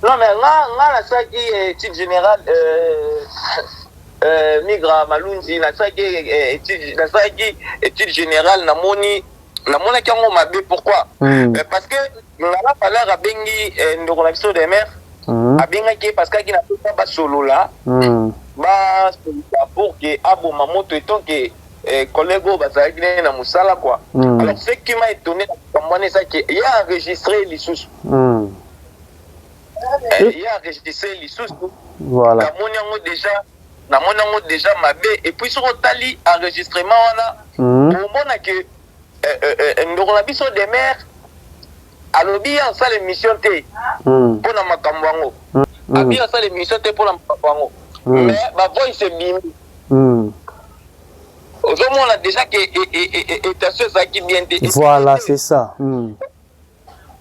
Non, mais là, ça qui est étude générale, Migra Malunzi, ça qui est étude générale, namoni qui a mon mabé, pourquoi? Parce que, nous avons parlé à Bengi, nous avons des mères, à Bengi, parce qu'il n'a pas solo là, pour que Abo Mamoto étant que collègue Bazagné na Moussala quoi. Alors ce qui m'a étonné c'est qu'il a enregistré les sous. Il a enregistré les sous. Voilà. Na monango déjà mabé et puis sur tali enregistrement on a pour mona que nous on a biso des mères alobi en salle émission té pour na makambo ngo. Abi en salle émission té pour na makambo ngo. Mais ma voix c'est bim. Aujourd'hui, on a déjà que qui bien. Voilà, c'est ça. On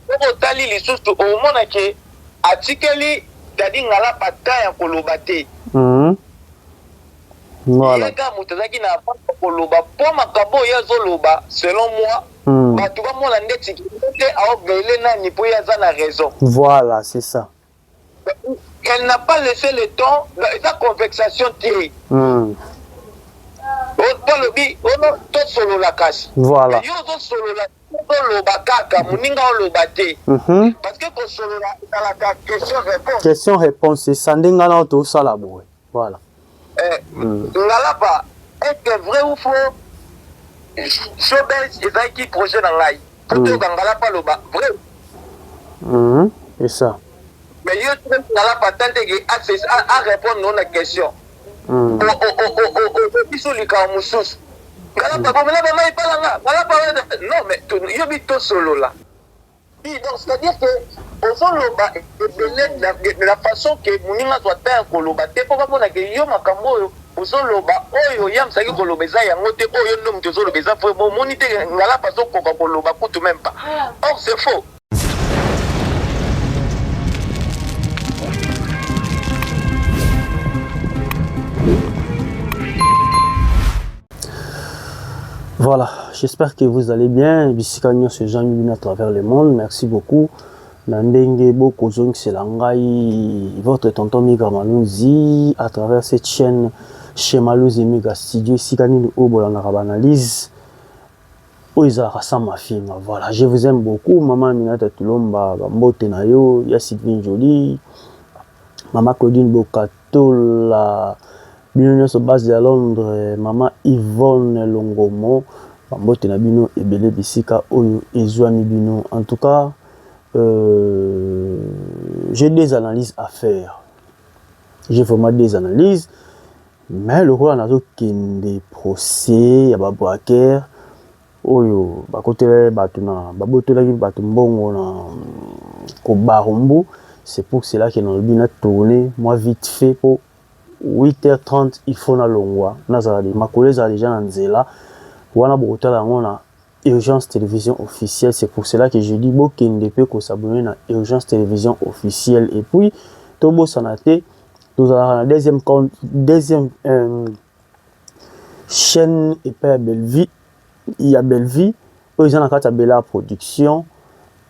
a les sources au moment que article c'est-à-dire ngala pataya kolobate. Voilà. Selon moi, voilà, c'est ça. Elle n'a pas laissé le temps, sa conversation tirée. Voilà. Parce que question-réponse, c'est ça. Voilà. Est-ce que vrai ou faux? Showbiz est qui projet dans l'ail. Vrai. C'est ça. Mais il y a à répondre à la question. Non, mais solo là. Donc, c'est-à-dire que la façon que Mounina soit un koloba, c'est pour que yo makambo uzoloba oyo yam saki kolobeza yango te oyo nom tozolobeza faut moniter ngala façon ko koloba kutu même pas. Or c'est faux. Voilà, j'espère que vous allez bien. Bisikagnon, c'est Jean-Louis à travers le monde. Merci beaucoup. Nandenge Boko Zong Selangai, votre tonton Migra Malunzi, à travers cette chaîne chez Malouzi Migra Studio, Sikani Obo la analyse. Oiza Rassama Film. Voilà, je vous aime beaucoup. Maman Minata Tulomba, Mbote Nayo, Yassine Jolie, Maman Claudine Bokato, la Bino se base à Londres, Maman Yvonne Longomo, Mbote Nabino et Belé Bissika, Oyo Ezouami Bino. En tout cas, j'ai des analyses à faire. J'ai vraiment des analyses, mais le rôle dans des procès, il y a des braqueurs, Oyo, c'est pour cela que dans le but de tourner, moi vite fait pour 8h30, il faut na longwa. Ma collègue a déjà dans Zela. Wana Bogota on a Urgence Télévision officielle. C'est pour cela que je dis qu'il ne peut s'abonner à Urgence Télévision officielle. Et puis, Tobo Sanate, nous avons la deuxième chaîne et pas Bellevie. Il y a Bellevie. Ils ont la Bella Production.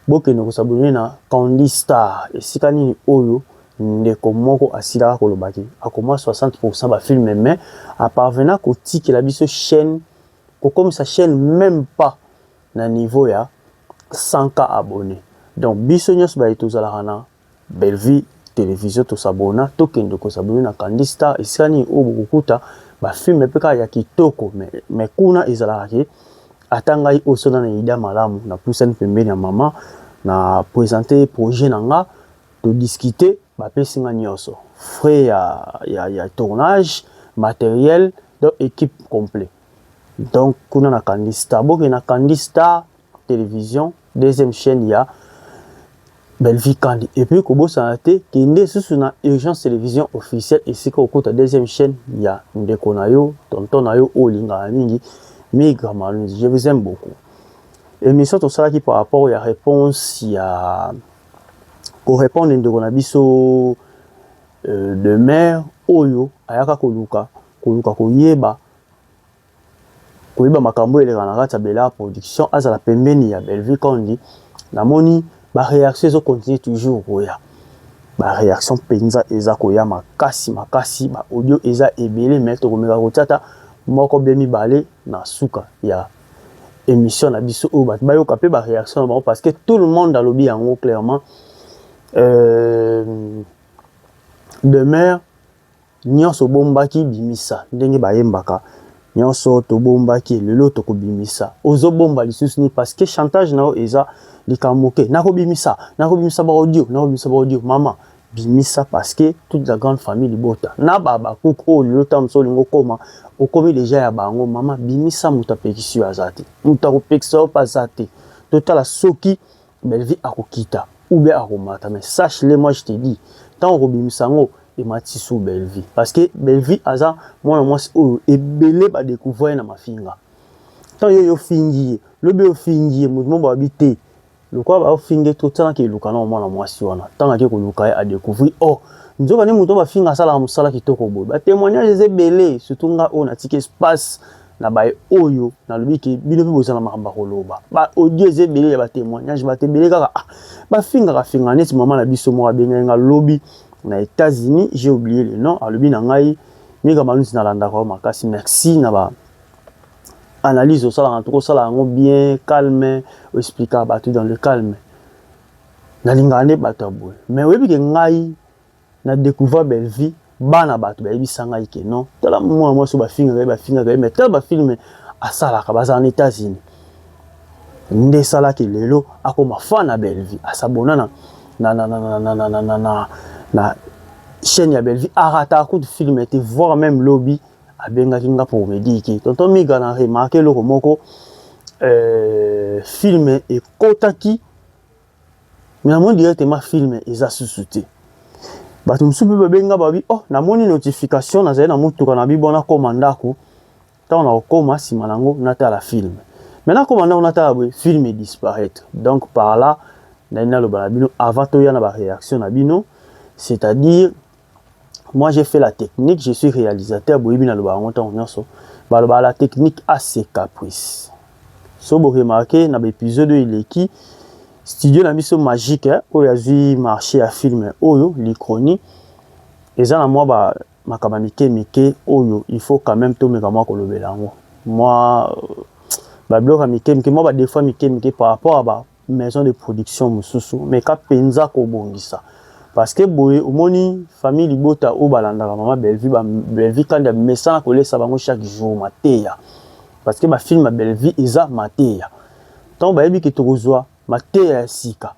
Boke ne s'abonner à Candy Star. Et si Kanini Oyo. Ndeko moko asila kolobaki akoma 60% ba film mais à parvenir ko tiki la biso chaîne comme sa chaîne même pas na niveau ya 100K abonnés. Donc biso nyos ba etozala kana Bellevie télévision to s'abonna to kende ko s'abonner na Candy Star isani obukuta ba film peka ya kitoko mais kuna ezala ki atangai osona na ida malamu na pusani pembeni ya mama na présenter projet nanga de discuter frais ya tournage matériel donc équipe complet donc on a Candy Star na Candy Star télévision deuxième chaîne il y a Bellevie Candy et puis kobo sanate kende sous na Urgence Télévision officielle et c'est qu'au côté deuxième chaîne il y a ndeko nayo tonton nayo olinga mingi Migra Malunzi. Je vous aime beaucoup. Émission tout ça qui par rapport à réponse il y a pour répondre à biso de mère oyo ayaka koluka koyeba makambo eleka na Bella Production azala pembeni ya Bellevie Candy namoni ba réaction zo continue toujours koya ba réaction penza eza koya makasi ba audio eza ebele mais to komeka kotata moko bemi balé na suka ya émission na biso o ba yoka pe ba réaction na parce que tout le monde a lobby yango clairement Demer nyonso bombaki bimisa ndenge bayembaka nyonso to bombaki lelo to ko bimisa ozo bomba lisusu ni parce que chantage nao eza likamoke nako bimisa ba audio mama bimisa parce que toute la grande famille libota na baba kuko lelo tam so lingo koma okomi déjà ya bango mama bimisa muta pekisio azate muta ko pekso pasate totala soki Belvi akokita ou bien akomata mais sache-le moi je te dis tant ko bimisa ngo et Matisou Belvi parce que Belvi aza moi et belé ba découvrir na mafinga tant yo fingi le be fingi mouvement ba habiter le quoi ba fingi tout ça que lukana au moins moi si wana tant que ko luka a découvrir oh nzoka ni muto ba finga sala musala kitoko boy ba témoignage ze belé surtout nga on a tiki espace na ba oyo na lobi ke bino pe bozana makamba koloba ba audio ze belé ba témoignage ba te belé kaka ba finga neti maman na biso mo abenga nga lobby na États-Unis, j'ai oublié le nom, alobi na ngai mika malusi na landa ko makasi merci na ba analyse au sala en tout ça là bien calme expliquer ba tout dans le calme na lingane bataboy mais oui que ngai na découvert belle vie bana batu ba ebisa ngai ke non tala moi so ba finga mais tel ba film à sala ka baza en États-Unis nde sala ke lelo akoma fan na belle vie asabona na chaîne ya Belvi arata coup de film était voir même lobby a benga kinga pour me dire que tonton miga na remarqué le moko film et kotaki mais mon directement film eza susute batu msupe benga babi oh na moni notification na zaina mutuka na bibona komanda ko tant na koma sima nango nata la film maintenant komanda on ata la film est disparaître donc par là na le balabino avant to ya na ba réaction na bino. C'est-à-dire, moi j'ai fait la technique, je suis réalisateur, la technique a ses caprices. Si vous remarquez, dans l'épisode il est qui studio na biso magique, où il y a marché à film, l'ichronie, et ça, moi, il faut quand même tout me moi, des fois, par rapport à la maison de production, mais quand penza ko bongisa. Parce que boye omoni famille libota o balanda maman Belvi quand de message ko lesa bango chaque jour mateya parce que ma film Belvi eza mateya tant ba yebi ke tokozwa mateya sika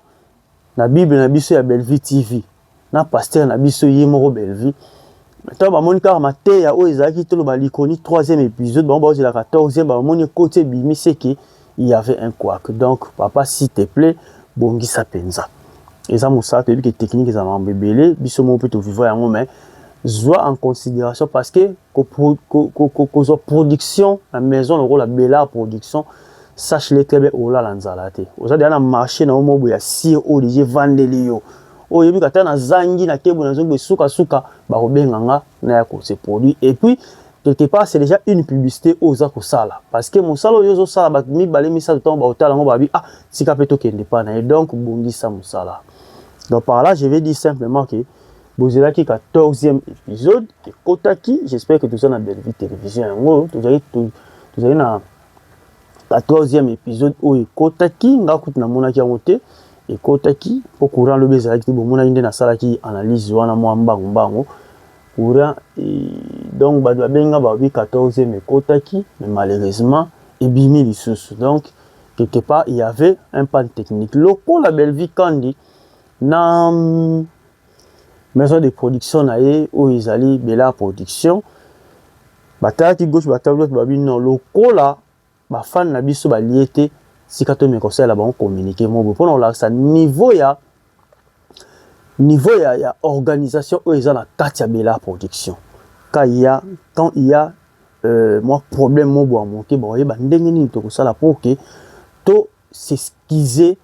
na bible na biso ya Belvi TV na pasteur na biso yemo Belvi tant ba moni car mateya o ezaki to ba l'iconique 3e épisode ba la 14e ba moni côté bimi c'est que il y avait un couac donc papa s'il te plaît bongisa penza. Et ça, c'est une technique qui est bébé, bisous peut vivre en mais soit en considération parce que production, la maison, le rôle la belle production, sache les très bien au la lanzalate. Vous avez un marché dans le monde où il y a si haut les vendre les yo. Oh, il y a un zangi na kebu na zongo suka ba robenganga na ya ko se produit et puis quelque part c'est déjà une publicité aux akosala parce que mon sala yozo sala ba mi balé mi sa temps ba otala ngo ba bi ah sika peto kende pa na et donc bongisa musala. Donc par là, je vais dire simplement que vous avez le 14e épisode de Kotaki. J'espère que tout ça dans Belvi Télévision. Vous avez le 14e épisode où Kotaki, vous avez et Kotaki, pour courant le baiser, vous avez une analyse, vous avez courant. Donc, vous avez le 14e Kotaki, mais malheureusement, et bimi les donc, quelque part, il y avait un pan technique. Le coup, la Belvi Kandi, na maison de production na ye où ils allaient bela production batati gauche batati babi non lokola ba fan na biso ba liete sikato me conseil là ba on communiquer mo pour on la ça niveau ya organisation où ils ont la katia bela production quand il y a moi problème mo bo monter ba yeba ndenge ni to ko sala pour que to s'excuser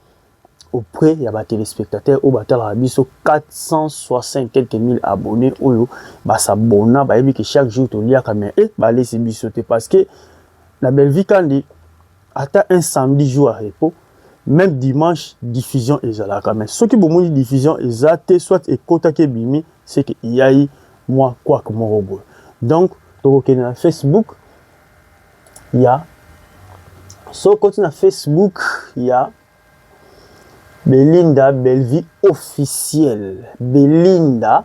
auprès de les téléspectateurs au batal rabiso 460 quelques mille abonnés ou bah s'abonner bah que chaque jour tu lis à caméra et bah les bisoter parce que la belle vie quand dit attend un samedi jour à repos même dimanche diffusion ezalaka mais soki bomoni diffusion ezate soit ekotaki bimi c'est que il y a eu moi quoi que mon robot donc tokokende na Facebook il y a so côté na Facebook il y a Belinda Bellevie officielle Belinda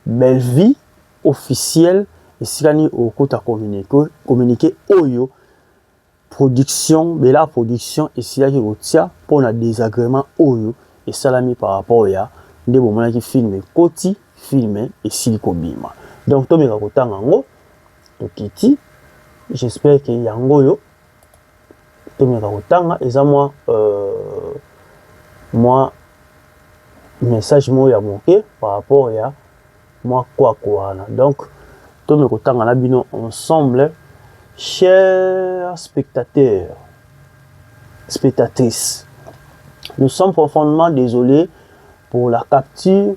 Bellevie officielle et sikani okota communiquer oyo production bela production et silaki kotia pour na désagrément oyo et salami par rapport ya nde bomona ki film koti film et siliko bima donc to meka kotanga ngo to kiti j'espère que yango yo to meka kotanga eza moi message mo ya moke par rapport ya moi quoi donc to meka kotanga na bino ensemble. Chers spectateurs, spectatrices, nous sommes profondément désolés pour la capture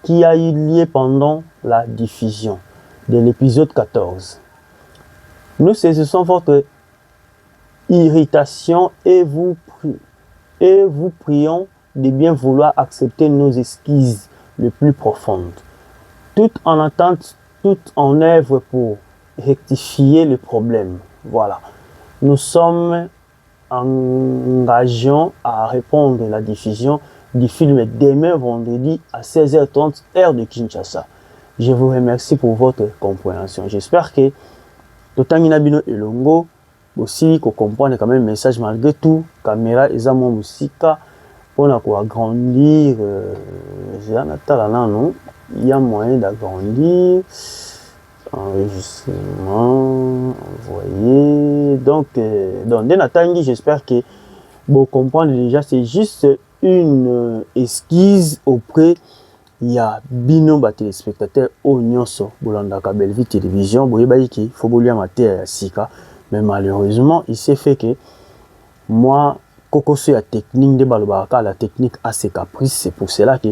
qui a eu lieu pendant la diffusion de l'épisode 14. Nous saisissons votre irritation et vous prions de bien vouloir accepter nos excuses les plus profondes. Tout en attente, tout en œuvre pour rectifier le problème. Voilà. Nous sommes engagés à répondre à la diffusion du film demain vendredi à 16h30 heure de Kinshasa. Je vous remercie pour votre compréhension. J'espère que Totangina Bino et Longo aussi qu'on comprenne quand même le message malgré tout. Caméra et mon musika pour agrandir. Il y a moyen d'agrandir. Enregistrement, envoyé. Donc, dans Denatangui, j'espère que vous comprenez déjà, c'est juste une esquisse auprès. Il y a bino ba téléspectateurs au nyonso bolandaka Bellevie télévision boyebayi ki faut bolia maté ya sika mais malheureusement il s'est fait que moi kokoso ya technique de balobaka la technique a ses caprices c'est pour cela que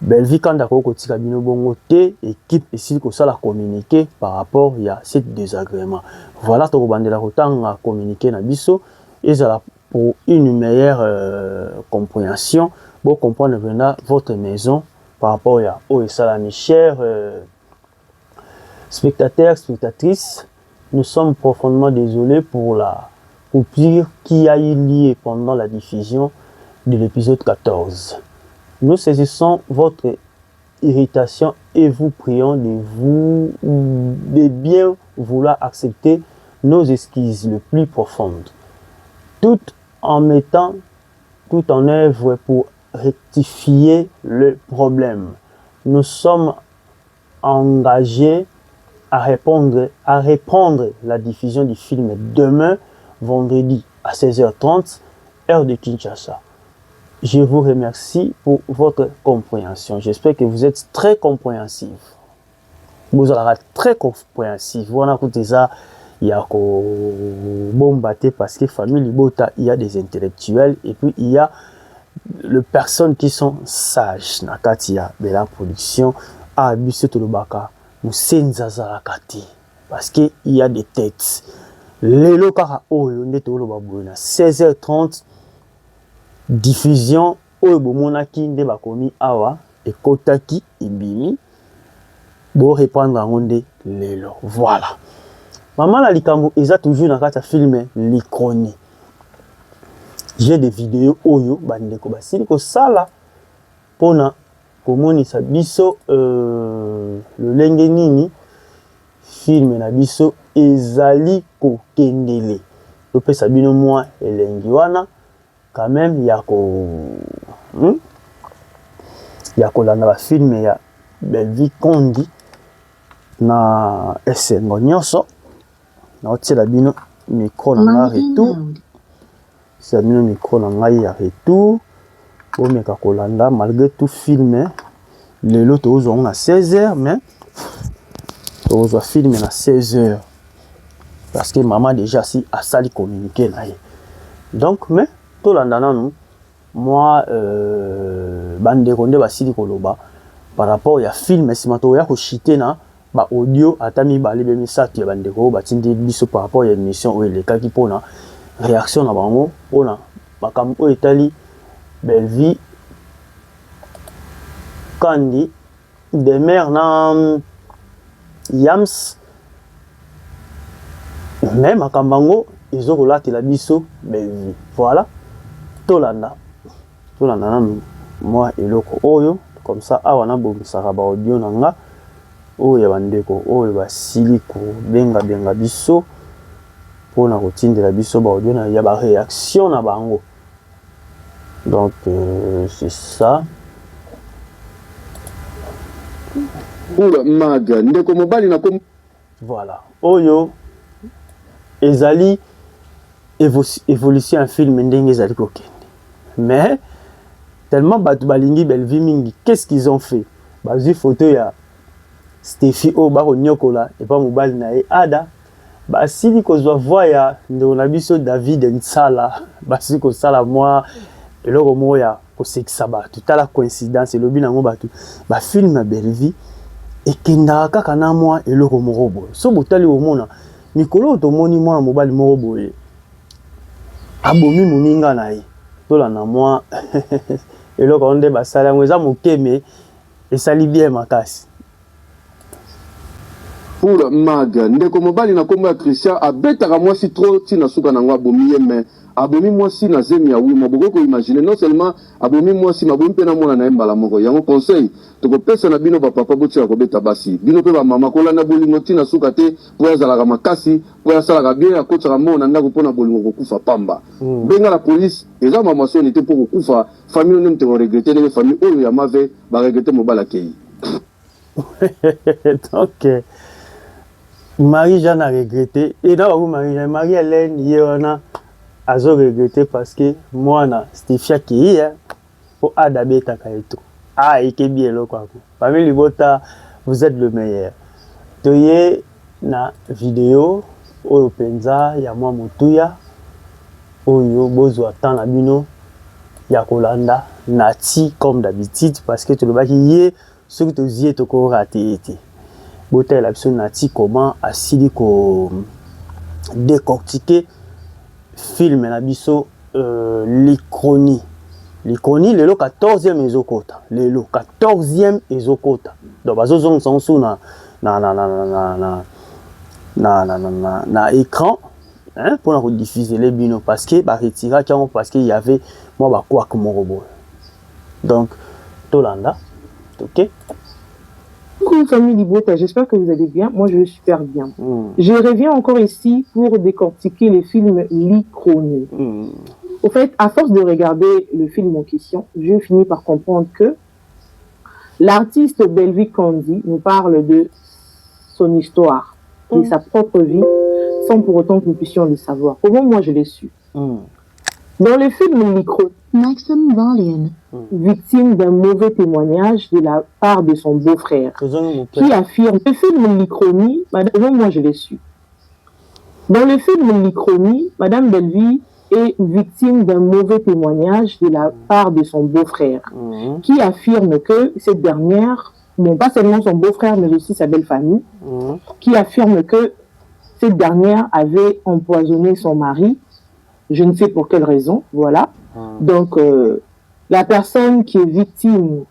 Bellevie quand d'accord kotika bino bongo té équipe ici ko ça la communiquer par rapport il y a ce désagrément voilà to bandela kotanga communiquer na biso et ça pour une meilleure compréhension pour comprendre vraiment votre maison par rapport à mes chers spectateurs, spectatrices, nous sommes profondément désolés pour la coupure qui a eu lieu pendant la diffusion de l'épisode 14. Nous saisissons votre irritation et vous prions de bien vouloir accepter nos excuses les plus profondes, tout en mettant tout en œuvre pour rectifier le problème. Nous sommes engagés à reprendre la diffusion du film demain, vendredi à 16h30, heure de Kinshasa. Je vous remercie pour votre compréhension. J'espère que vous êtes très compréhensifs. Vous allez être très compréhensifs. Vous en écoutez ça. Il y a bombaté parce que famille Libota, il y a des intellectuels et puis il y a les personnes qui sont sages. Nakatia, Bela Production, à Bissetolobaka, Moussenzaza Kati. Parce qu'il y a des têtes. Les locaux Oyo, 16h30, diffusion, Oyo Monaki, Ndebakomi Awa, et Kotaki, Ibimi, pour répondre à Ronde Lelo. Voilà. Maman la likambo, ils ont toujours dans le film l'icronie. J'ai des vidéos oyo bandeko basili ko sala pona komonisa biso le lenge nini film na biso ezali ko kendele to pesa bino moi elengi wana quand même ya landa ba film ya Bellevie Kondi na esengo nyonso na otiela bino micro na retour. C'est un micro dans la retour. Pour me kakolanda malgré tout filmé. Les lots ont à 16h, mais on filmer à 16h. Parce que maman déjà si a sali communiquer là. Donc, mais tout l'andana nous, moi, bande ronde basili koloba par rapport à film, si mato ya ko chiter na ba audio atami ba lebe misatu ya bande ko batindi biso par rapport à l'émission où il est kaki pona réaction na bango pona makambo etali belle vie kandi des mères na yams mais makambango ezokolatela biso belle vie voilà tolanda nanu moi eloko oyo comme ça awa nabongisaka baaudio na nga oyo ya bandeko oyo basili kobenga biso mpona kotindela biso baaudio na ya baréaction na bango donc c'est ça. Maga ndeko mobali na kom voilà oyo ezali évolution un film ndenge ezali kokende mais tellement bato balingi belle vie mingi qu'est-ce qu'ils ont fait bazwi photo ya Stéphie o bakonyokola epa mobali na ye ada basili kozwa voix ya ndeko na biso David Nsala basili kosala mwa eloko moko ya kosekisa bato tala coïncidence elobi nango bato bafilme ya belle vie ekendaka kaka na mwa eloko moko boye so botali omona mikolo tomoni mwana mobali moko boye abomi moninga na ye tolanda mwa eloko nde basala yango eza mokeme esali bien makasi. Pour Maga ndeko mobali na kombo ya Christian abetaka mwasi trop tina suka nango abomi ye mais abomi mwasi na zemi ya wi maboko ko imaginer non seulement abomi mwasi mabomi pe na mona na mbala moko yango conseil to ko pesa na bino ba papa botia ko beta basi bino pe ba mama ko landa bolingo tina suka te po ya zalaka makasi po ya sala bien ya kotsa mona ndako pona bolingo ko kufa pamba benga la police eza mama soni te po ko kufa famille nem te regretter les famille oyo ya mave ba regretter mobala kei. Donc Marie-Jeanne a regretté et dans Marie-Hélène Yéona a regretté parce que moi na Stéphia qui est pour adabeta kaito ah et que bien lo quoi parmi les bota vous êtes le meilleur toye na vidéo oyo penza ya moi mutuya oyo bozo attend na bino ya kolanda nati comme d'habitude parce que tu le baki yé ce que tu yé to ko raté Botel la personne nati comment asili ko décortiquer film na biso l'Ichronie le 14e ezokota le 14e ezokota donc bazozong sansu na écran hein pour la diffuser les bino parce que ba retira parce qu'il y avait moi ba quoi que mon robot donc tolanda OK. Coucou famille Libota, j'espère que vous allez bien. Moi, je vais super bien. Je reviens encore ici pour décortiquer le film L'Ichronie. Au fait, à force de regarder le film en question, je finis par comprendre que l'artiste Belvi Kandi nous parle de son histoire, de sa propre vie, sans pour autant que nous puissions le savoir. Comment moi je l'ai su? Dans le film L'Ichronie, Maximum volume. Victime d'un mauvais témoignage de la part de son beau-frère, qui affirme le film L'Ichronie, moi je l'ai su. Dans le film L'Ichronie, Madame Belvi est victime d'un mauvais témoignage de la part de son beau-frère, qui affirme que cette dernière, non pas seulement son beau-frère, mais aussi sa belle famille, qui affirme que cette dernière avait empoisonné son mari, je ne sais pour quelle raison, voilà. Donc, la personne qui est victime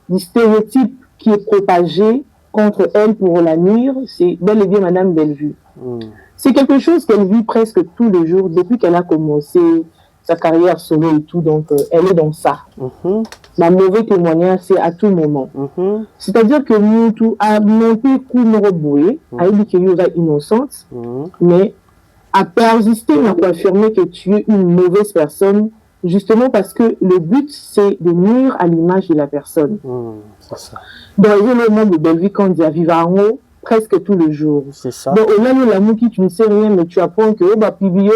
du stéréotype qui est propagé contre elle pour la nuire, c'est bel et bien Madame Bellevue. C'est quelque chose qu'elle vit presque tous les jours depuis qu'elle a commencé sa carrière solo et tout, donc elle est dans ça. Ma mauvais témoignage, c'est à tout moment. C'est-à-dire que Moutou a monté Kounoroboué, a dit qu'elle est innocente, mais a persisté à affirmer que tu es une mauvaise personne, justement parce que le but, c'est de nuire à l'image de la personne. C'est ça. Dans le monde de Belvi, quand il y a Vivarango, presque tous les jours. C'est ça. Donc, au-delà de l'amour qui tu ne sais rien, mais tu apprends que, oh, bah, Pibio,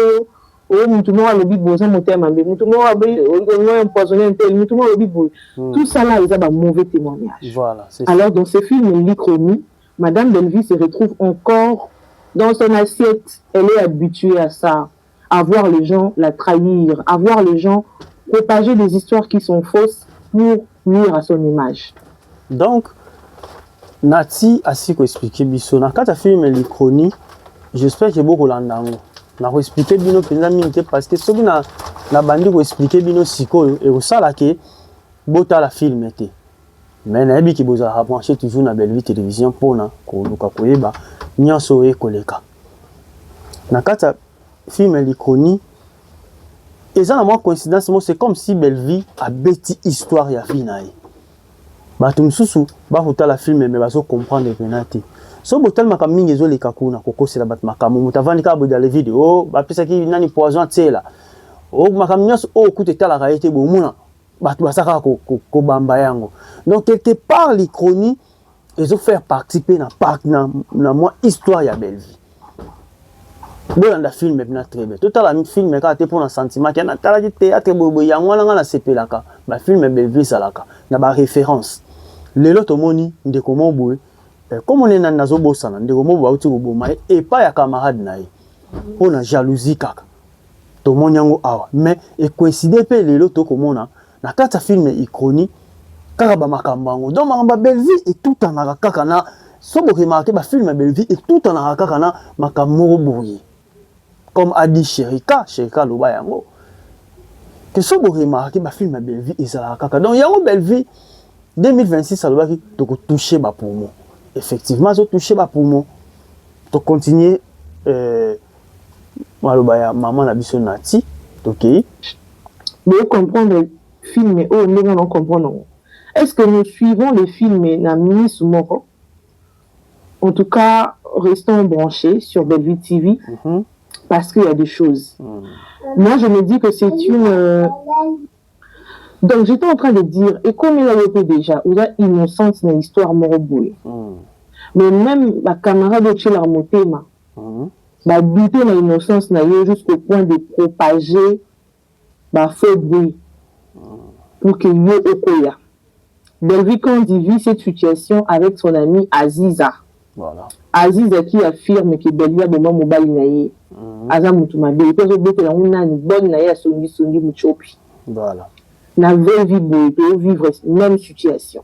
oh, Moutoumou a le bit bon, ça mon thème, Moutoumou a empoisonné un tel, Moutoumou a le bit bon. Tout ça là, ils ont un mauvais témoignage. Voilà, c'est alors, dans ce film, L'Ichronie, Madame Belvi se retrouve encore dans son assiette. Elle est habituée à ça. À voir les gens la trahir, à voir les gens propager des histoires qui sont fausses pour nuire à son image. Donc, Nati a si expliqué Bissona. Quand tu as fait L'Ichronie, j'espère que beaucoup l'ont expliqué bien parce que ce qui na bandi ko expliquer bino sikoyo et ça là que bota la film était mais na bi ki boza brancher toujours na Belle Vie télévision pona ko luka koyeba nyonso e koleka na kata film l'iconi et ça na moi coïncidence c'est comme si Belle Vie a bêti histoire ya vie na ye bato mususu ba la film mais bazo comprendre penate so botal makamingi ezoleka kuna kokosela bato makamu mutavandi ka boda les vidéos ba pesa ki nani poison tela o makamnyos o kute tala ka été bomuna bato basaka ko bamba yango donc quelque part l'icronie ezo faire participer na moi histoire ya Belle Vie bon la film est bien très bien tout à la film ka te pour un sentiment qui na tala di théâtre bobo yango na sepelaka ba film Belle Vie salaka na ba référence lelo tomoni ndeko moboye comme on est dans nazo bosana ndeko mobo auti ko boma et pas ya camarade na ye pona jalousie kaka to monyango awa mais et coïncider pe lelo to komona na kata film iconique kaka ba makambango donc ba Belle Vie et tout en kaka na so bo remarquer ba film Belle Vie et tout en kaka na makamoro boye comme a dit Cherika loba yango que so bo remarquer ba film Belle Vie et ça kaka donc yango Belle Vie 2026 ça doit to toucher ba poumon effectivement so toucher ba poumon to continuer maloba maman na biso nati OK mais comprendre film mais oh mais non comprendre est-ce que nous suivons les films na Miss Moko en tout cas restons branchés sur Belle Vie TV parce qu'il y a des choses moi je me dis que c'est une donc j'étais en train de dire et comme il a été déjà ou là innocente dans l'histoire moroboué mais même ma camarade chez l'armotema bah douter la innocence n'a eu jusqu'au point de propager bah faux bruit pour que yo okoya Belle Vie quand il vit cette situation avec son ami Aziza voilà Aziza qui affirme que Belle Vie a moment mobile naïe Aza mutumabe et puis je la une bonne naïe à songi muchopi voilà na vraie vie de vivre même situation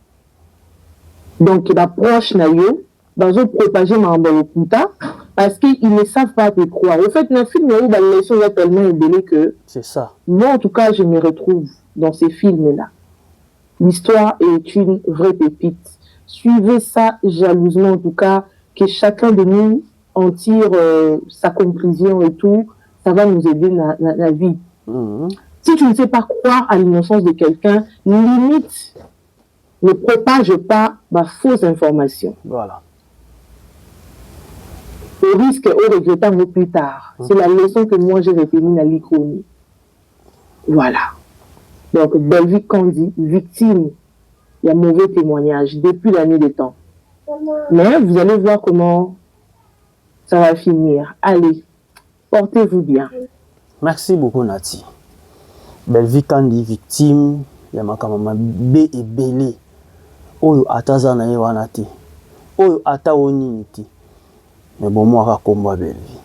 donc la proche na yo bazo propager mambo kuta parce qu'ils ne savent pas te croire au fait na film où la leçon est tellement ébélée que c'est ça moi en tout cas je me retrouve dans ces films là l'histoire est une vraie pépite suivez ça jalousement en tout cas que chacun de nous en tire sa conclusion et tout ça va nous aider dans la vie si tu ne sais pas croire à l'innocence de quelqu'un, limite, ne propage pas ma fausse information. Voilà. Au risque, au regrettant plus tard. C'est la leçon que moi j'ai retenue dans l'icronie. Voilà. Donc, Belle Vie Kandi, victime, il y a mauvais témoignage depuis l'année des temps. Mais vous allez voir comment ça va finir. Allez, portez-vous bien. Merci beaucoup, Nati. Belle Vie Kandi victime ya makamama be ebele oyo ataza na ye wana te oyo ata onini te mais bon moi rakomba Belle Vie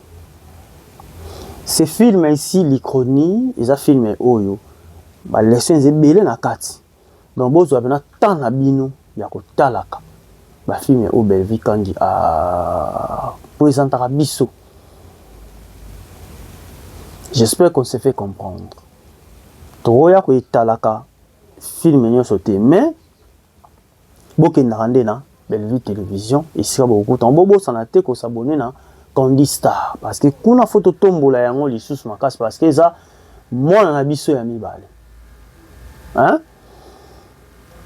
ces films ici l'icronie ils a filmé oyo ba leçons ebele na kati donc bozo abena tant na bino ya kotalaka ba film o Belle Vie Kandi a présentera biso j'espère qu'on s'est fait comprendre toya ko italaka film nyonso te mais bokendaka nde na Belle Vie télévision esika bokuta bobosana te kosabone na Kandi Star parce que kuna foto tombola yango lisusu makasi parce que eza mwana na biso ya mibale hein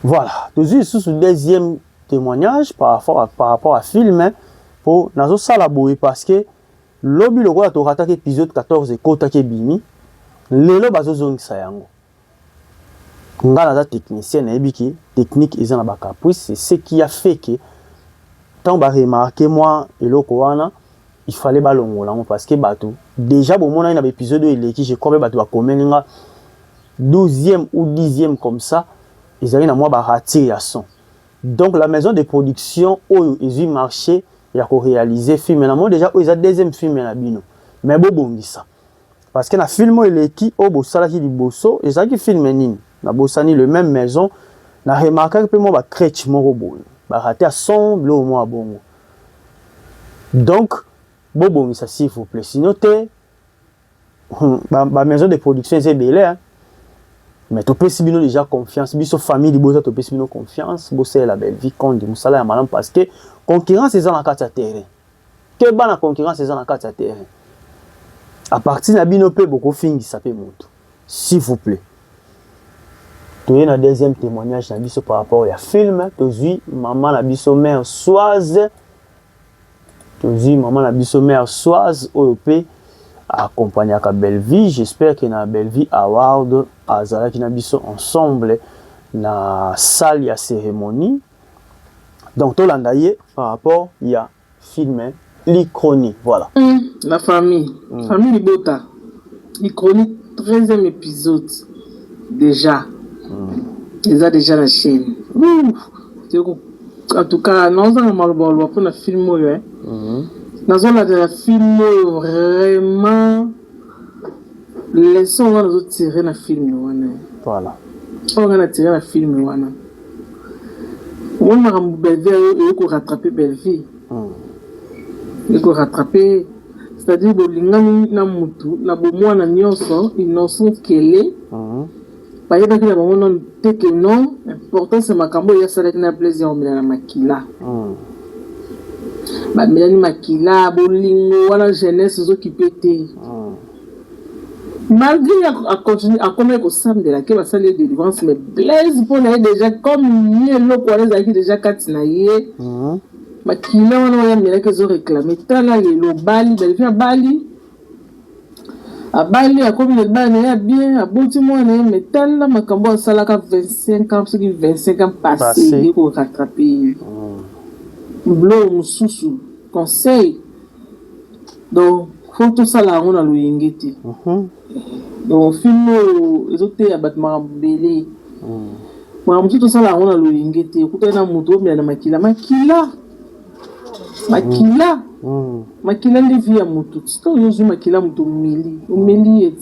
voilà toujours lisusu deuxième témoignage par rapport à film pour nazo sala boye parce que lobi lokola tokataki épisode 14 ekotaki bimi lelo bazozongisa yango ngala za technicien na ebiki technique eza na ba caprice c'est ce qui a fait que tant ba remarquer moi eloko wana il fallait balongola parce que bato déjà bon mona na épisode eleki je crois bato ba komelinga 12e ou 10e comme ça ils avaient na moi ba ratir ya son donc la maison de production oyo ezui marché ya ko réaliser film na moi déjà ils a deuxième film na bino mais bo bongisa parce que na film eleki o bo sala ki liboso ezaki film nini na bosani le même maison na remarqué que moi ba crèche moko boye ba raté à son blo moi bongo donc bo bongisa s'il vous plaît sinon te ba maison de production c'est belé hein. Mais tu peux si bien déjà confiance, biso famille liboza tu peux si bien confiance, bosser la belle vie quand du musala ya malam parce que concurrence c'est dans la carte terrain. Que ba la concurrence c'est dans la carte terrain. À partir de bino pe beaucoup fingi ça peut monter. S'il vous plaît. Tu es un deuxième témoignage na biso par rapport à film, tu vis maman na biso mère Soise. Tu vis maman na biso mère Soise OP accompagné à Belle Vie. J'espère que na Belle Vie Award azala qui na biso ensemble na salle ya cérémonie. Donc to landaye par rapport il y a film l'Ichronie, voilà. La famille, famille Libota. L'Ichronie 13e épisode déjà. Ils ont déjà la chaîne. En tout cas, nous avons mal pour le film. Nous avons la film vraiment. Les leçons on a tiré le film. Voilà. On a tiré le film. On a rattrapé Belle Vie. Il faut rattraper. C'est-à-dire que les gens na mutu na bomo na nyonso innocent kele. Ba yeba ki na bomo non te que non important c'est makambo ya sala na plaisir on na makila. Ba melani makila bolingo wala jeunesse zo qui pété. Malgré à continuer à connaître au sam de la que va salle de délivrance mais Blaise pour na déjà comme ni le ko les qui déjà katina yé. Makila wana ya mira que zo réclamer tala le bali Belle Vie bali a bali a comme le bali ya bien a boti moi na metal la makambo sala ka 25 ans ce qui 25 ans passé pour rattraper blo mususu conseil donc faut tout ça là on a le yingeti donc film ezote ya batma belé moi tout ça là on a le yingeti écoutez na muto mais na makila makila les vie à mutu to yozu makila mutu mili et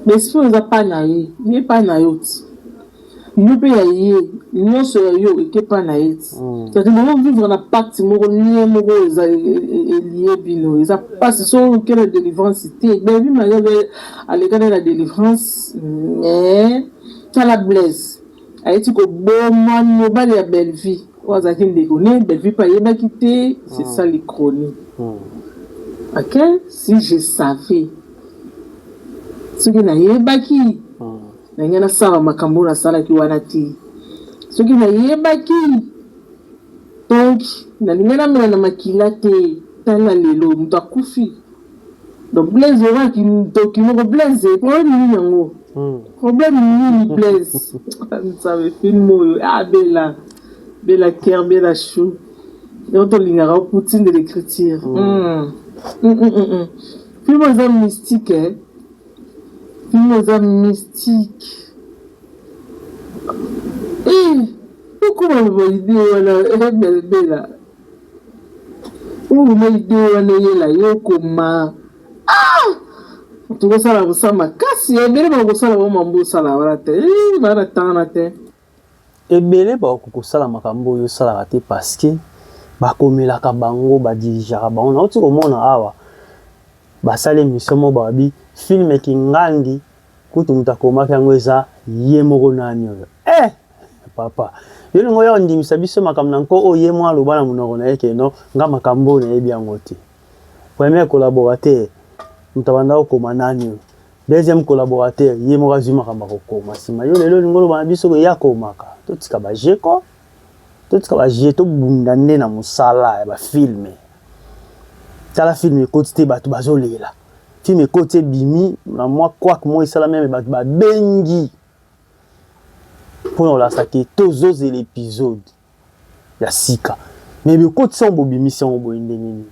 mais si on a pas naï n'est pas naïot nous peut y nous sur yo et que pas naït c'est à dire vivre dans pacte mo lié mo lié bino ils a pas sur quelle délivrance c'était ben oui malgré à l'école de la délivrance mais ça la blesse a été ko bon man ba la Belle Vie. Belle Vie pas yeba quitter, c'est ça l'Ichronie. Ok, si je savais ce que na yeba ki na ngana sawa makambo na sala ki wanati ce que na yeba ki donc na ngana mena na makila te tala lelo mutakufi donc Blaise wa ki dokimo Blaise pour ni yango problème ni Blaise ça me fait moyo ah bella cœur, bella chou. Et on te lingara au poutine de l'écriture. Film aux âmes mystiques, hein. Film aux âmes mystiques. Pourquoi on va idée, voilà, bella. Où on va idée, on est là, yokoma. Tu vas ça la ressemble à casser, mais on va ça la mambo, ça la voilà, va la tana, ebele ba kokosala makambo yo sala raté parce que ba komelaka bango ba dirigeaka bango na oti komona awa ba sale mission mo ba bi film ki ngandi kutu mutakomaka yango eza ye moko nani oyo papa yo ngo ya ndimisa biso makambo nanko o ye mo aloba na munoko na yeke no nga makambo na yebi yango te premier collaborateur mutabanda okoma nani oyo deuxième collaborateur ye moko azuma kamba kokoma sima yo lelo ngolo ba biso ya komaka totika ba jeko totika ba jeto bunda nde na musala ya ba filme tala filme côté bato bazolela filme côté bimi na moi quoi que moi sala même bato ba bengi pour la saki tozoze l'épisode ya sika mais le côté son bobimi son boinde nini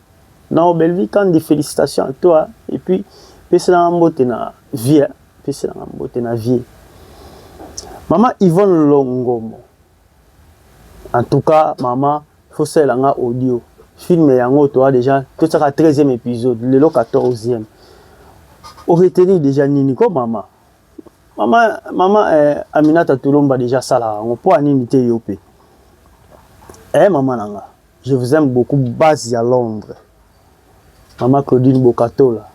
non Belle Vie quand des félicitations à toi et puis pese na mbote na vie pese na mbote na vie maman Yvonne Longomo en tout cas maman faut celle nga audio film yango toi déjà tout ça 13e épisode le 14e au retenir déjà nini ko maman Aminata Tulomba déjà ça là on peut nini te yopé maman nanga je vous aime beaucoup base à Londres maman Claudine Bokatola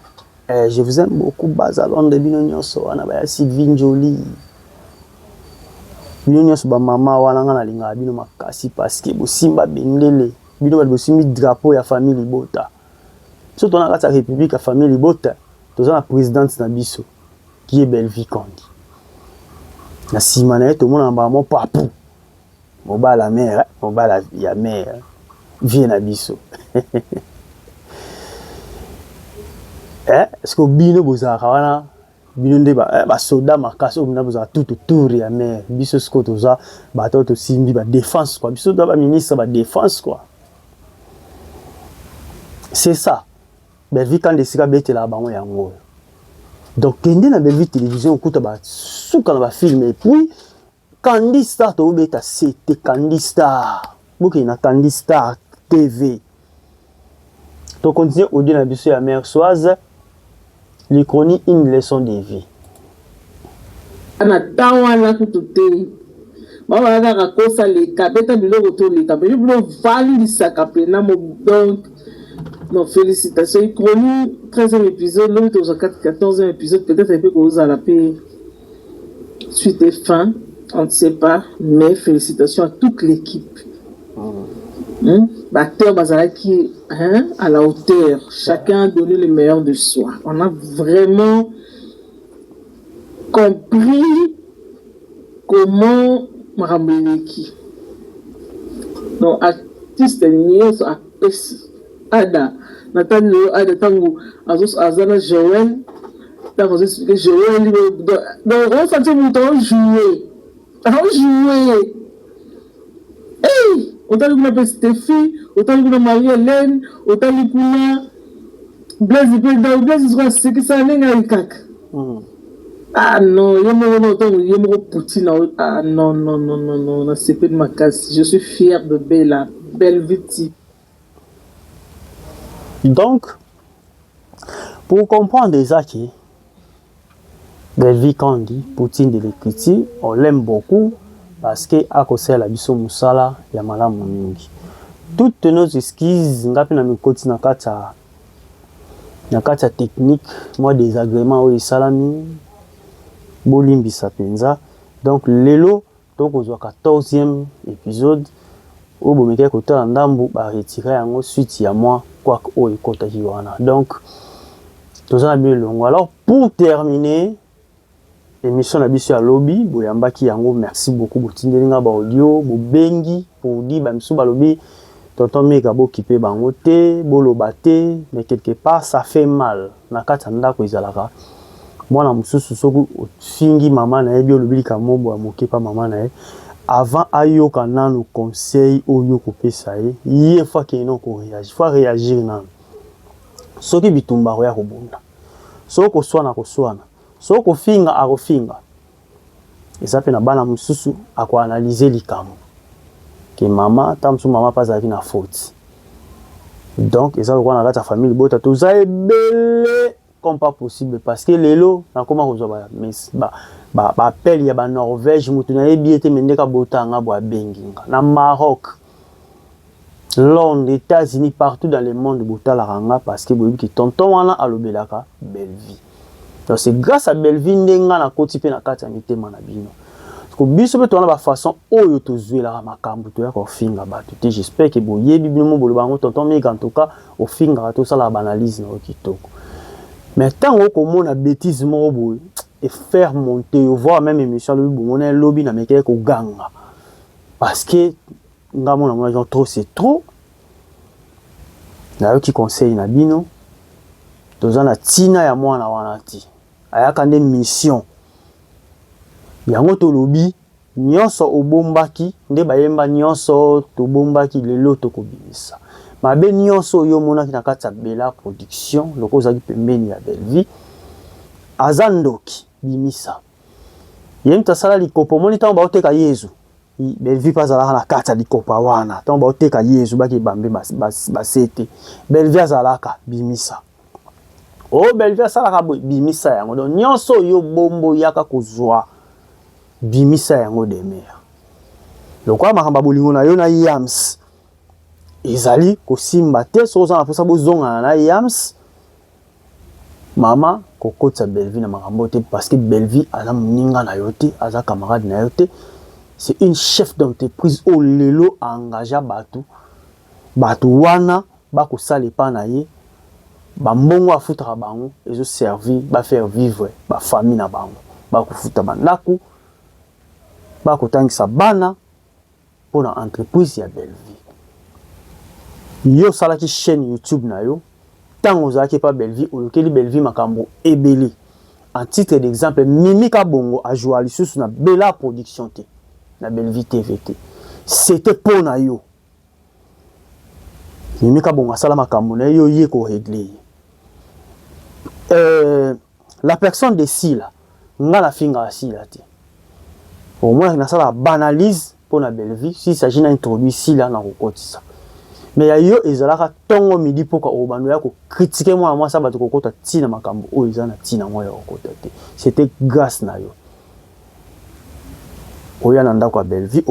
Je vous aime beaucoup, Bazalon de Binonyoso, Anabaya Sylvine Jolie. Binonyoso, maman, Walanga, Linga, Bino Makasi, parce que Simba Bendele, Bino Bosimi drapeau ya famille Libota. Surtout dans la République, la famille Libota, tout la présidente Nabiso, qui est Belvi Kandi. La Simane, tout le monde en bas, mon papou. Mon bas la mère, mon bas la mère, vient Nabiso. Est-ce que Bino Bozara, Bino Deba, Soda Makaso, Bino Bozara tout autour de la mer, Biso Skotoza, Bateau to Simbi, défense quoi, Biso Daba ministre, défense quoi. C'est ça. Belvi quand des sika bête là, bango yango. Donc, quand on a Belvi télévision, on écoute sous quand on va filmer, et puis, Candy Star, c'était Candy Star. Beaucoup il y a Candy Star TV. Donc, on continue au dire la biso ya mère Soise. Les chroniques, une leçon de vie. Ana tawana kututé. Mama na rakosa les kabeta biloko to les kabeta bilo vali lisaka pena mo donc non félicitations chronique 13e épisode l'autre 14e épisode peut-être un peu cause à la paix suite et fin on ne sait pas mais félicitations à toute l'équipe. Acteur Bazalaki à la hauteur, chacun a donné le meilleur de soi. On a vraiment compris comment Marambeleki. Donc, artiste Nios a Ada, Nathalie Ada Tango, Azana Joël, Tango expliqué Joël, donc on fait un bouton jouer. Hey! Autant que nous Stéphie, autant que nous Marie-Hélène, autant que nous Blaise sera ce que ça n'est pas. Ah non, il y a mon Poutine. Ah non, c'est pas de ma casse. Je suis fier de Bella, belle victime. Donc, pour comprendre déjà que Belvi Kandi, Poutine de l'écriture, on l'aime beaucoup. Parce que à cause de la biso musala ya malamu mingi. Toutes nos excuses ngapi na mikoti na kata technique, moi désagrément au salami bolimbi sapenza. Donc lelo donc au 14e épisode au bomeke kota ndambu ba retirer yango suite ya moi quoi o ekota hiwana. Donc tous en bien long. Alors pour terminer émission na biso ya lobby boyambaki yango merci beaucoup botindelinga ba audio bo bengi pour dire ba misu ba lobby tonton meka bo kipe bango te boloba te mais quelque part ça fait mal na kata ndako izalaka mwana mususu soku fingi mama na yebi lobby kamombo ya mokepa mama na ye avant ayoka nanu conseil oyo kopesa ye fa ke non ko réagir faut réagir nanu soki bitumba ya kobunda soko swana so ko finga akofinga eza pe na bana mususu ako analyser likambo ke mama tamsu mama pazaki na faute donc eza ko na kata famille bota toza ebele comme pas possible parce que lelo na koma ko zoba ba appel ya ba Norvège mutu na ebiete mendeka botanga bo benginga na Maroc Londres États-Unis partout dans le monde botala ranga parce que boyebi ki tonton wana alobelaka belle vie. Donc c'est grâce à Belvi ndenga na koti pe na kati ya mitema na bino. Ko biso pe tona ba façon oyo tozuela makambo to ya ko finga ba tout. J'espère que boyebi bino mo boloba ngo tonton mais en tout cas au finga to sala banalise na okitoko. Mais tant ko mona bêtise mo boy et faire monter voir même émission le bon on lobby na meke ko ganga. Parce que ngamo na mona trop c'est trop. Na yo ki conseil na bino. Tozana tina ya mwana wanati. Ayaka nde mission yango to lobi nyonso obombaki nde bayemba nyonso to bombaki lelo to kobimisa mabe nyonso yo monaki na kati ya Bella production loko zaki pembeni ya Belvi azandoki bimisa yemta sala likopo moni tango baoteka Yezu Belvi pazala na kati ya likopa wana tango baoteka Yezu baki bambe basete Belvi azalaka bimisa. Oh, Belvi salaka boy bimisa yango donc nyonso yo bombo yaka kozwa bimisa yango de mer. Lokwa makamba bolingo na yo na yams ezali kosimba te so za na posa bozonga na yams Mama kokotsa Belleville na makambo te parce que Belleville aza moninga na yo te, aza camarade na yo te. C'est une chef d'entreprise au lelo engagé batu wana ba ko sala pa na ye ba mbongo afutaka bango ezo servir ba faire vivre ba famille na bango ba ko futa bandako ba ko tangisa bana pour na entreprise ya Belleville. Yo sala ki chaîne YouTube na yo tango zaki pa Belleville ou lokeli Belleville makambo ebeli. En titre d'exemple, Mimi Kabongo a joué à l'issue na Bella Production te na Belleville TVT. C'était pour na yo. Mimi Kabongo a sala makambo na yo ye ko régler. La personne de Sila, nga la finga Sila te. Au moins na sala banalise pour na Belleville s'il s'agit d'introduire Sila na kokotisa. Mais ya yo ezalaka tongo midi poka obando ya ko critiquer moi ça bato kokota tina makambo o ezana tina moi ya kokota te. C'était grâce na yo. Oya na ndako ya Belleville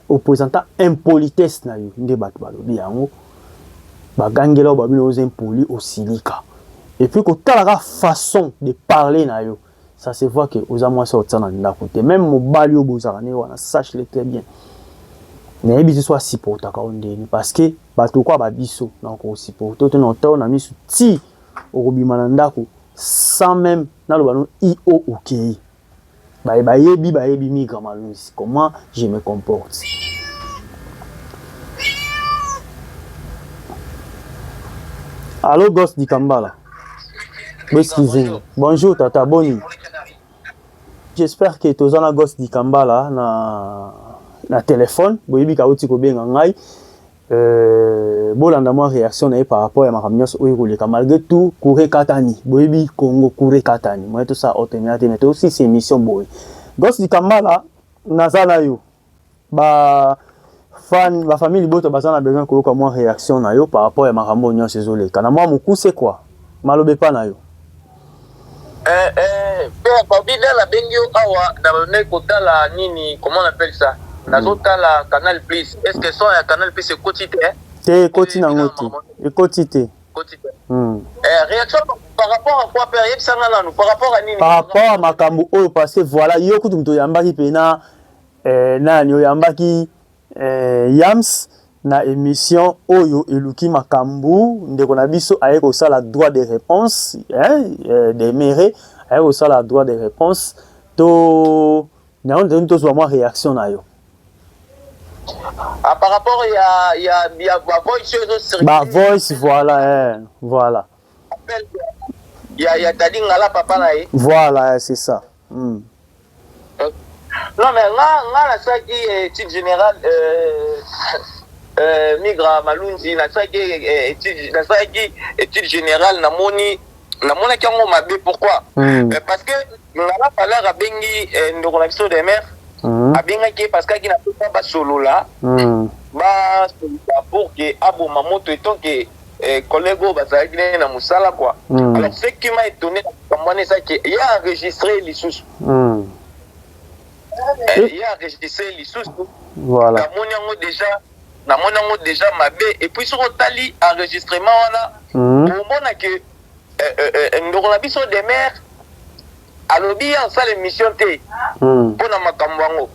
opposant impolitesse na yo nde bato balobi yango bagangela babino aux impoli au silika. Et puis kotalaka façon de parler na yo, ça se voit que aux amours ça otana ndako te. Même mobali o bozaka ne wana sache-le très bien. Mais il soit supporter parce que bato kwa babiso donc on supporter to na na misu ti okobima na ndako sans même na lobano io OK. Bayebi migra malunsi comment je me comporte. Allô gosse di Kambala. Excusez-moi. Bonjour tata boni. J'espère que tous en gosse di Kambala na téléphone, boyebi ka oti ko benga ngai bolanda moi réaction na par rapport à ma camions oyo koleka malgré tout courir katani boyebi Congo courir katani moi tout ça automate mais aussi c'est mission boy gosse di Kambala nazala yo ba famille boto bazana besoin ko ko moi réaction na yo par rapport à ma camions nyonso ezoleka na moi muku c'est quoi malobe pa na yo Babida la bengio awa na kotala nini comment on appelle ça la Canal Plus. Est-ce que ça a Canal Plus est quotidien? C'est quotidien ngoti. Et quotidien. Réaction par rapport à quoi période ça nous par rapport à nini? Par rapport à makambo oyo parce que voilà yo kutu mto yambaki pena nani yo yambaki Yams na émission oyo eluki makambo ndeko na biso aye ko sala droit de réponse des mérés aye ko sala droit de réponse to na on to so moi réaction na yo. Par rapport il y a voice voice voilà voilà. Il y a Tadi Ngala papa na ye. Voilà, c'est ça. Non mais là ça qui est étude générale migra malunzi na ça qui étude générale na moni kango mabe pourquoi parce que ngala parler a bengi ndoko na biso de mer abengaki parce que qui n'a pas solo là pour que abo mamoto etant que collègue bazali na musala quoi alors ce qui m'a étonné comme moi c'est que il a enregistré les sous il a enregistré les sous voilà na monango déjà mabe et puis sur tali enregistrement on a au moment que ndoko na biso de mer alobi en salle émission te pour na makambo wango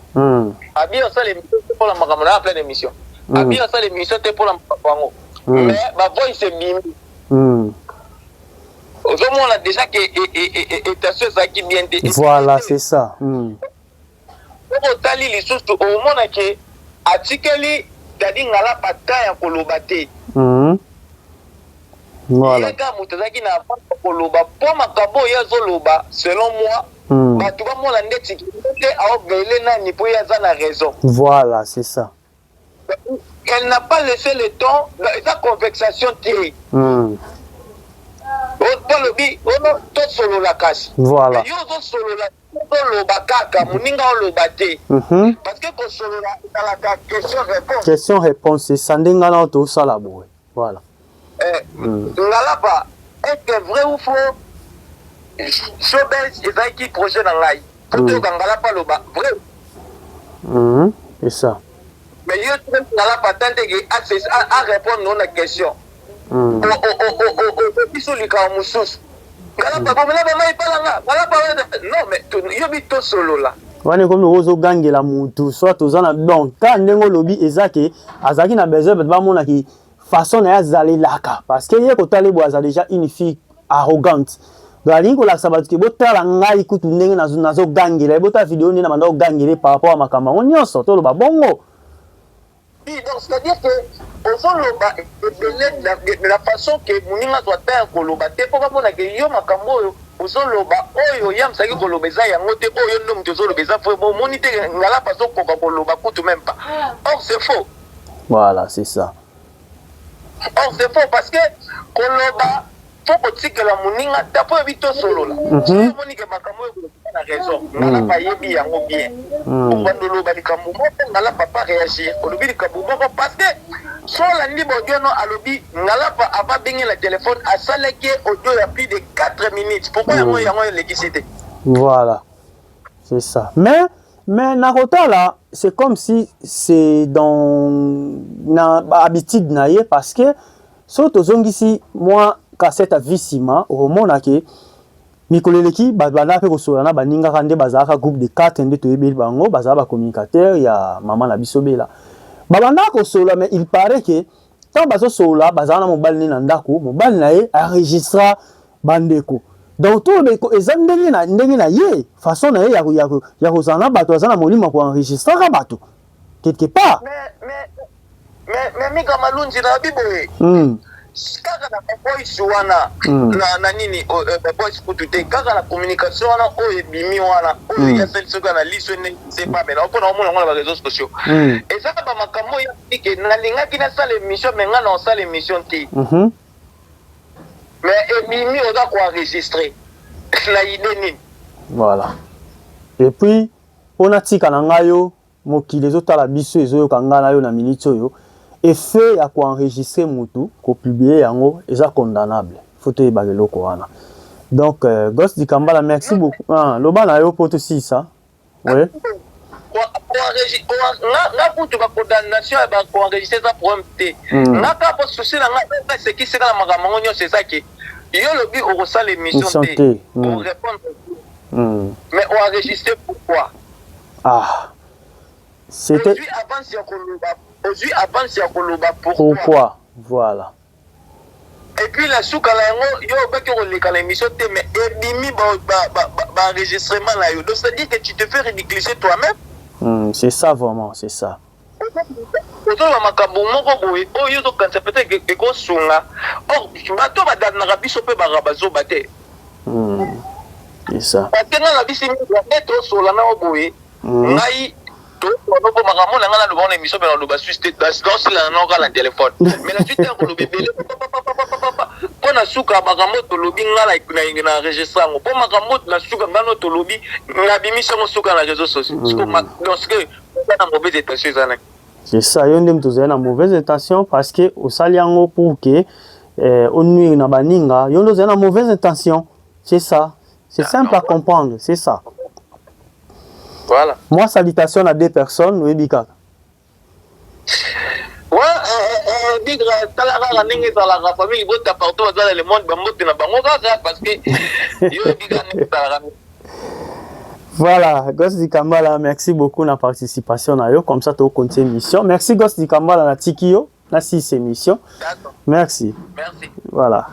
abi en salle émission pour la makambo na plein émission abi en salle émission te pour la makambo wango mais ma voix c'est bim aujourd'hui on a déjà que étation ça qui bien voilà c'est ça pour tali les sources au moment que article tadi ngala pataya kolobate voilà yaka mutazaki na koloba po makambo yazoloba selon moi batu ba mona ndeti te aobele na ni po yaza na raison voilà c'est ça elle n'a pas laissé le temps sa conversation té Bolobi ono to solo la kasi voilà yo to solo la loba kaka muninga loba te parce que ko solo la question réponse c'est ça ndenga na to sala boy voilà ngala pa est-ce que vrai ou faux showbiz ezaki projet na ngai to ngala pa loba vrai c'est ça mais yo ngala pa tante que à répondre non à question biso lika mususu Non, mais yobi to solo là. Wane comme ozo gangela mutu soit tozana donc quand ndengo lobi ezake azaki na besoin ba mona ki façon na yazali laka parce que ye ko talebo aza déjà une fille arrogante. Donc ali ko la sabat ki botala ngai kutu ndenge nazo gangela bota vidéo ni na manda gangela par rapport à makamba on nyonso to lo ba bongo. Oui, donc c'est-à-dire que de la façon que Mouninga doit faire koloba te pour pas que yo makambo ozoloba oyo yam saki kolobeza yango te oyo ndom tozolobeza fo bon monite ngala paso koka koloba kutu même pas. Or c'est faux. Voilà, c'est ça. Or c'est faux parce que koloba faut que la Mouninga tapo vito solo là. Monique makambo na raison. Ngala pa yebi yango bien. Quand loba likambo ngala papa réagir. Kolobi likambo parce que sur la libre audio non alobi ngala pa aba bengi la téléphone à saleke audio ya plus de 4 minutes. Pourquoi yango l'électricité? Voilà. C'est ça. Mais Nakota là, c'est comme si c'est dans l'habitude naie parce que surtout zongisi moi cassette à visima au moment que mikoleleki bana pe ko solana baninga kande bazaka groupe de 4 ndé to yebeli bango bazaba communicateur ya maman la bisobela babanda ko sola mais il paraît que quand bazo sola bazana mobile ni ndako mobile na ye enregistra bandeko donc tout le ko ezandenge na ye façon na ye ya ko zana bato azana molima ko enregistrer bato quelque part mais mika malunzi na biboye kaka na voice wana na nini voice kutute kaka na communication wana oyo bimi wana oyo ya sel soka na liso ne c'est pas mais on peut on a les réseaux sociaux et ça ba makambo ya que na linga kina sala émission mais nga na sala émission ti mais bimi on doit quoi enregistrer la idée nini voilà et puis on a tika na ngayo mokili ezotala biso ezoyo kanga na yo na minute oyo et fait à quoi enregistrer mutu ko publier yango eza condamnable faut te bageloko wana donc Ghost di Kambala merci beaucoup loba na yo poto si ça ouais na kutu ba condamnation ba ko enregistrer ça problème te na ka po souci na nga c'est qui sera makambo nyo c'est ça qui yo lobi au resal émission te pour répondre mais on enregistrer pourquoi c'était aujourd'hui avant si akoloba pourquoi voilà et puis la souka la yo beke ko leka l'émission te mais ebimi ba enregistrement là yo donc ça dit que tu te fais ridiculiser toi-même c'est ça vraiment c'est ça ozo ba makambo moko boye oyo to kanisa peut-être que ko sunga or bato ba dana rabiso pe ba rabazo bate c'est ça batenga la bisi mi to sola na boye ngai on peut makambo na ngala lobona émission mais on loba suite dans la non la téléphone mais la suite on lobe bele ko na suka makambo to lobi ngala na enregistrer ngo po makambo na suka ngano to lobi na bimission ngo suka na réseaux sociaux parce que na mauvaise intention zana c'est ça yo ndem tozana na mauvaise intention parce que au saliango pour que on nuit na baninga yo ndo zana mauvaise intention c'est ça c'est simple à comprendre c'est ça. Voilà. Moi, salutation à 2 personnes, oui, Bika. Ouais, Bigra, Talara, Ningue, la famille, votre partout dans le monde, parce que voilà, Ghost di Kambala, merci beaucoup de la participation. Comme ça, tu continues l'émission. Merci, Ghost di Kambala, na Tikio, na 6 émissions. Merci. Merci. Voilà.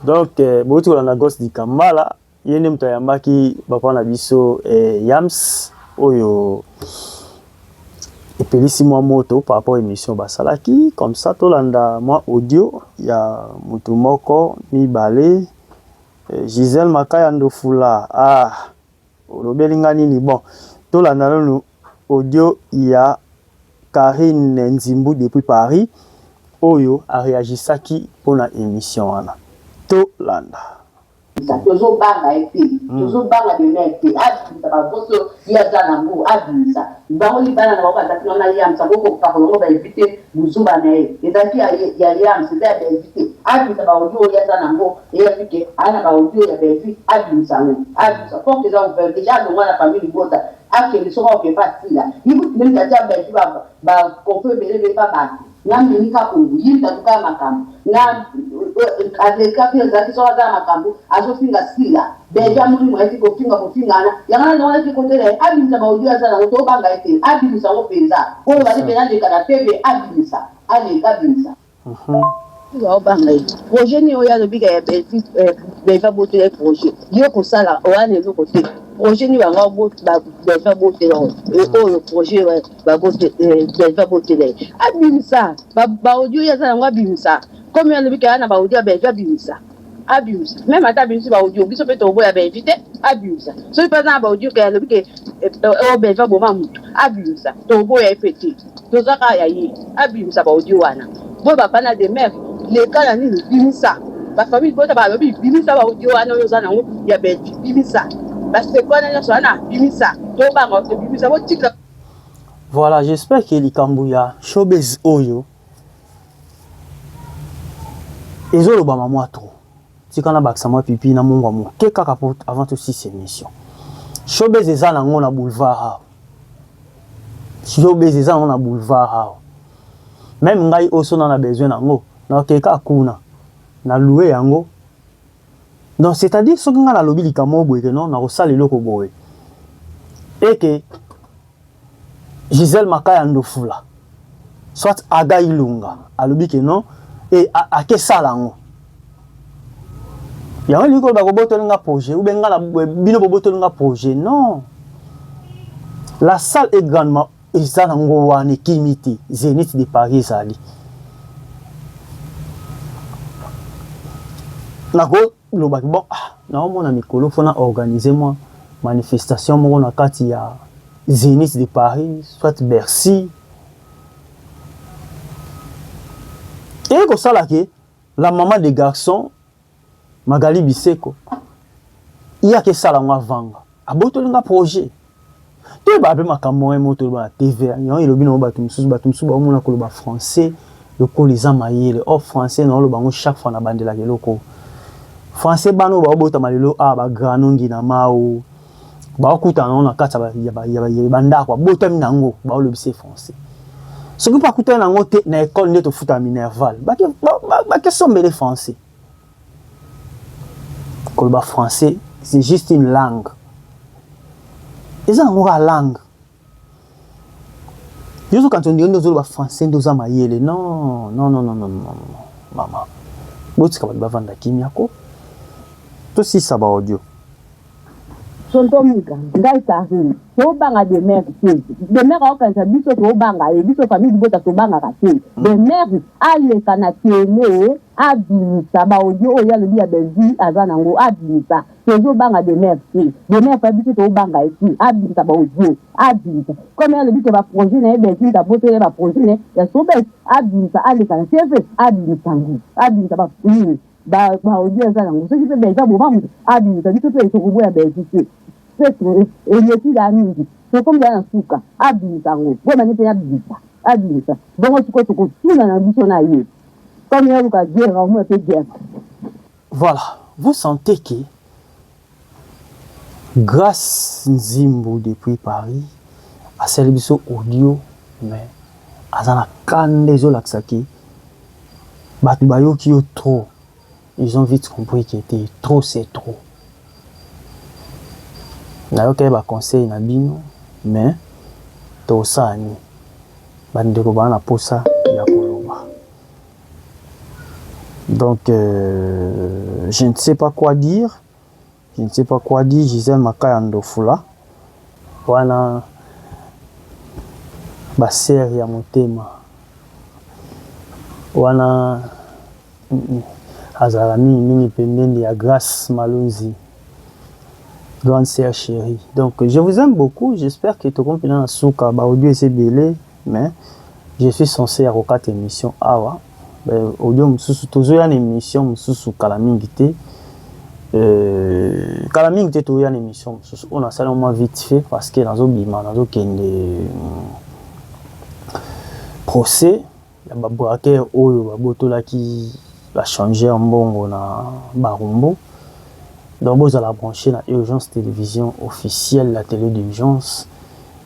Donc, beaucoup de Ghost di Kambala. Yene mtayambaki bapa na biso Yams oyo epelisi mwa moto par rapport à émission basalaki comme ça tolanda mwa audio ya mutu moko mibale Gisèle Makaya Ndofula olobelinga nini bon tolanda lolu audio ya Karine Nzimbu depuis Paris oyo a réagisaki pona émission wana tolanda toujours banga de nete abisa baboso yaza nango abisa bango libana na baka takina na yamsa boko pakolongo ba éviter buzumba na ye ezaki ya yamsa ba éviter abisa ba audio yaza nango eyafike ana ba audio ya bevi abisa ngo abisa faut que ça ouvert déjà le mois la famille bota akeli soko ke fatila yibu même tata bevi ba confirmer pas ba ngambi nika kungu yinda tuka makamu na avec quelqu'un qui sont dans ma cambo azofinga sila beja muri mwezi kofinga na yanga na wana kikote le abimisa ba audio za na to banga ete abimisa ngo penza ko ba le pena de kana tv abimisa ale kabimisa wa banga projet ni oya lobi ga be va boter projet yo ko sala o ane zo côté projet ni wa ngo ba va boter le projet ba boter va boter abimisa ba audio ya za ngo abimisa comme on le dit na ba audio be va abimisa abuse même à table ba audio biso pe to boya be invité abuse so par exemple ba audio que le dit o be va bo mamu abuse to boya fêter to zaka ya yi abuse ba audio wana bo ba bana de mère les cas ni bimisa ba famille bo ta ba bimisa ba audio wana yo zana ya be bimisa ba se quoi na so na bimisa to ba ngo bimisa bo tika. Voilà, j'espère que likambuya showbiz oyo ezolo ba maman trop. Si quand on a moi pipi na mon amour que kaka pour avant aussi ces émissions showbiz eza na ngona boulevard showbiz eza na boulevard même ngai oso na besoin nango na keka kuna na louer yango donc c'est-à-dire ce que ngana lobi likamo boye que non na osala loko boye et que Gisèle Makaya ndofula soit aga ilunga alobi que non et à que ça lango il y a un lieu qui projet ou bien bino projet non la salle est grandement et Kimiti Zénith de Paris ali nako lobaki bon na mona mikolo fona organiser moi manifestation mo na kati ya Zénith de Paris soit Bercy et comme ça là que la maman des garçons Magali Biseko il y a que ça là on vanga aboto linga projet tu ba be makambo moto ba TV yon il obino ba tumsusu ba omona ko ba français le ko les amayele au français non le bango chaque fois na bandela ke loko français bano ba obota malelo ba granongi na mao ba okuta na kata ba ya banda kwa bota minango ba le bise français ce que pas kuta na ngote na école ndeto futa minerval ba ke sombele français. Le français, c'est juste une langue. Ils ont une langue. Juste quand on dit que français, nous sommes non, maman. Vous savez que vous avez un tout si ça va audio. Sontomika ngai tarini to banga de mère de mère au kanza biso to banga e biso famille bota to banga ka te de mère ale kana tele abimisa ba audio oya le bia bezi azana ngo abimisa to banga de mère fa biso to banga ici abimisa ba audio abimisa comme elle dit que ba projet na bezi ta bote ba projet ne ya so be abimisa ale kana tele abimisa ngo abimisa ba ba audio azana ngo so ki pe beza bo mamu abimisa biso to ko boya bezi et les filles d'amis, c'est comme dans un souk, abimisa, bon, on abimisa, bon, tout dans la vision ailleurs. Comme il y a eu guerre, on peut dire. Voilà, vous sentez que, grâce Nzimbo depuis Paris, à service audio, mais à la canne des Olaksaki, Batubayo qui est trop, ils ont vite compris qu'il était trop, c'est trop. Nayoka ba conseil na bino mais to sani bandeko bana posa ya koloba. Donc je ne sais pas quoi dire. Gisèle Makaya ndofula wana ba seri ya motema wana azala mingi pembeni ya Grâce Malonzi, grande sœur chérie. Donc je vous aime beaucoup, j'espère que tu comprends dans souka ba audio c'est belé mais je suis censé à 4 émissions awa audio mususu tozo ya émission mususu kala mingi te kala mingi te to ya émission mususu on a seulement vite fait parce que nazo bima nazo kende procès ya ba braqueur oyo ba botola ki va changer en bongo na barumbo. Donc, vous allez brancher la Urgence Télévision officielle, la télé d'urgence.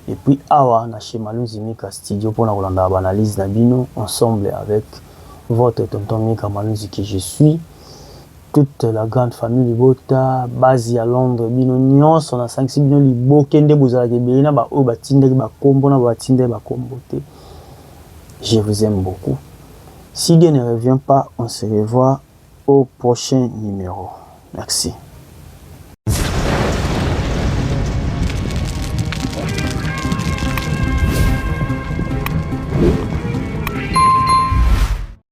Et puis, awa, na chez Malonzi Mika Studio pour la analyse d'Abino, ensemble avec votre tonton Mika Malouzi que je suis. Toute la grande famille Libota, base à Londres, Binonion, son a 5 bino Libo, Kende Bouzala Gebena, ba o batinde ba kombo na batinde ba kombote. Je vous aime beaucoup. Si Dieu ne revient pas, on se revoit au prochain numéro. Merci.